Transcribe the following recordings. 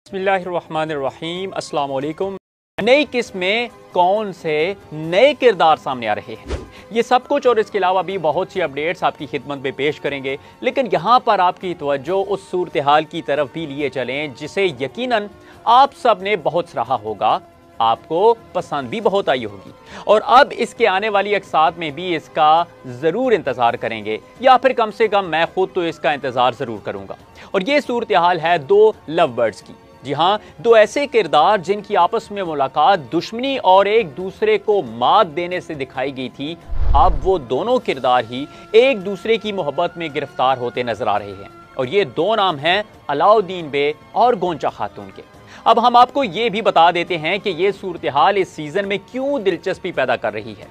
बिस्मिल्लाहिर्रहमानिर्रहीम, अस्सलाम वालेकुम। नई किस्म में कौन से नए किरदार सामने आ रहे हैं, ये सब कुछ और इसके अलावा भी बहुत सी अपडेट्स आपकी खिदमत में पेश करेंगे। लेकिन यहाँ पर आपकी तवज्जो उस सूरत हाल की तरफ भी लिए चलें जिसे यकीनन आप सब ने बहुत सराहा होगा, आपको पसंद भी बहुत आई होगी और अब इसके आने वाली अक़सात में भी इसका ज़रूर इंतज़ार करेंगे, या फिर कम से कम मैं खुद तो इसका इंतज़ार ज़रूर करूँगा। और ये सूरत हाल है दो लव बर्ड्स की। जी हाँ, दो ऐसे किरदार जिनकी आपस में मुलाकात दुश्मनी और एक दूसरे को मात देने से दिखाई गई थी, अब वो दोनों किरदार ही एक दूसरे की मोहब्बत में गिरफ्तार होते नजर आ रहे हैं। और ये दो नाम हैं अलाउद्दीन बे और गोंचा खातून के। अब हम आपको ये भी बता देते हैं कि ये सूरत हाल इस सीजन में क्यों दिलचस्पी पैदा कर रही है,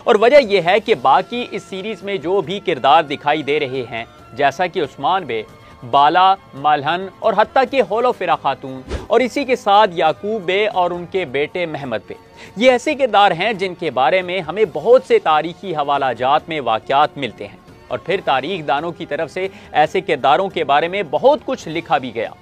और वजह यह है कि बाकी इस सीरीज में जो भी किरदार दिखाई दे रहे हैं, जैसा कि उस्मान बे, बाला, मलहन और हत्ता के होलो फिरा खातून और इसी के साथ याकूब बे और उनके बेटे महमद बे, ये ऐसे किरदार हैं जिनके बारे में हमें बहुत से तारीखी हवालाजात में वाक़यात मिलते हैं और फिर तारीख दानों की तरफ से ऐसे किरदारों के बारे में बहुत कुछ लिखा भी गया।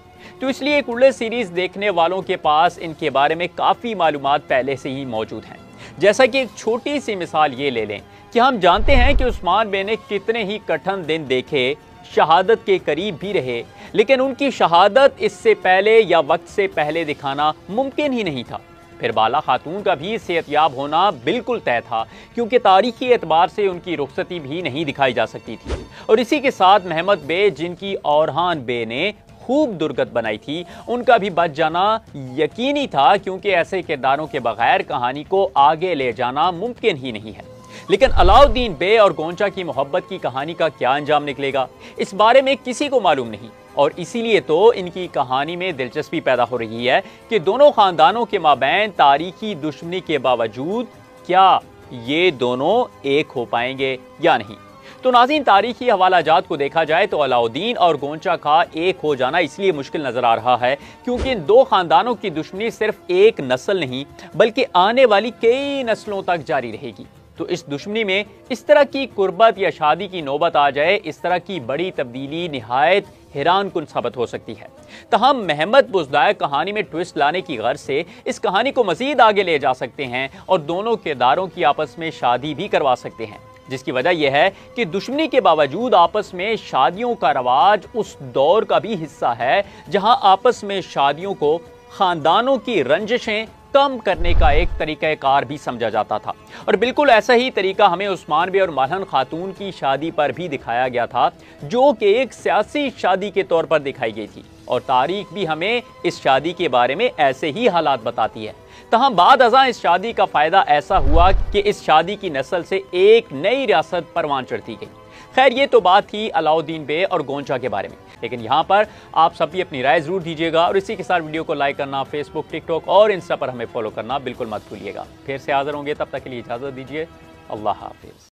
तो इसलिए कुल्ले सीरीज देखने वालों के पास इनके बारे में काफ़ी मालूमात पहले से ही मौजूद हैं। जैसा कि एक छोटी सी मिसाल ये ले लें कि हम जानते हैं कि उस्मान बे ने कितने ही कठिन दिन देखे, शहादत के करीब भी रहे, लेकिन उनकी शहादत इससे पहले या वक्त से पहले दिखाना मुमकिन ही नहीं था। फिर बाला खातून का भी सेहतयाब होना बिल्कुल तय था, क्योंकि तारीखी एतबार से उनकी रुखसती भी नहीं दिखाई जा सकती थी। और इसी के साथ महमद बे, जिनकी औरहान बे ने खूब दुर्गत बनाई थी, उनका भी बच जाना यकीनी था, क्योंकि ऐसे किरदारों के बगैर कहानी को आगे ले जाना मुमकिन ही नहीं है। लेकिन अलाउद्दीन बे और गोंचा की मोहब्बत की कहानी का क्या अंजाम निकलेगा, इस बारे में किसी को मालूम नहीं। और इसीलिए तो इनकी कहानी में दिलचस्पी पैदा हो रही है कि दोनों खानदानों के माबैन तारीखी दुश्मनी के बावजूद क्या ये दोनों एक हो पाएंगे या नहीं। तो नाज़रीन, तारीखी हवालाजात को देखा जाए तो अलाउद्दीन और गोंचा का एक हो जाना इसलिए मुश्किल नजर आ रहा है क्योंकि इन दो खानदानों की दुश्मनी सिर्फ एक नस्ल नहीं बल्कि आने वाली कई नस्लों तक जारी रहेगी। तो इस दुश्मनी में इस तरह की कुर्बत या शादी की नौबत आ जाए, इस तरह की बड़ी तब्दीली निहायत हैरान कुन साबित हो सकती है। तहम महमद बुज़दायक कहानी में ट्विस्ट लाने की गर्ज से इस कहानी को मजीद आगे ले जा सकते हैं और दोनों किरदारों की आपस में शादी भी करवा सकते हैं, जिसकी वजह यह है कि दुश्मनी के बावजूद आपस में शादियों का रवाज उस दौर का भी हिस्सा है जहां आपस में शादियों को खानदानों की रंजिशें कम करने का एक तरीक़ाकार भी समझा जाता था। और बिल्कुल ऐसा ही तरीका हमें उस्मान बे और मलहन खातून की शादी पर भी दिखाया गया था, जो कि एक सियासी शादी के तौर पर दिखाई गई थी। और तारीख भी हमें इस शादी के बारे में ऐसे ही हालात बताती है। तहाँ बाद अज़ां इस शादी का फ़ायदा ऐसा हुआ कि इस शादी की नस्ल से एक नई रियासत परवान चढ़ती गई। खैर, ये तो बात थी अलाउद्दीन बे और गोंचा के बारे में, लेकिन यहाँ पर आप सभी अपनी राय ज़रूर दीजिएगा और इसी के साथ वीडियो को लाइक करना, फेसबुक, टिकटॉक और इंस्टा पर हमें फॉलो करना बिल्कुल मत भूलिएगा। फिर से हाज़िर होंगे, तब तक के लिए इजाज़त दीजिए। अल्लाह हाफिज़।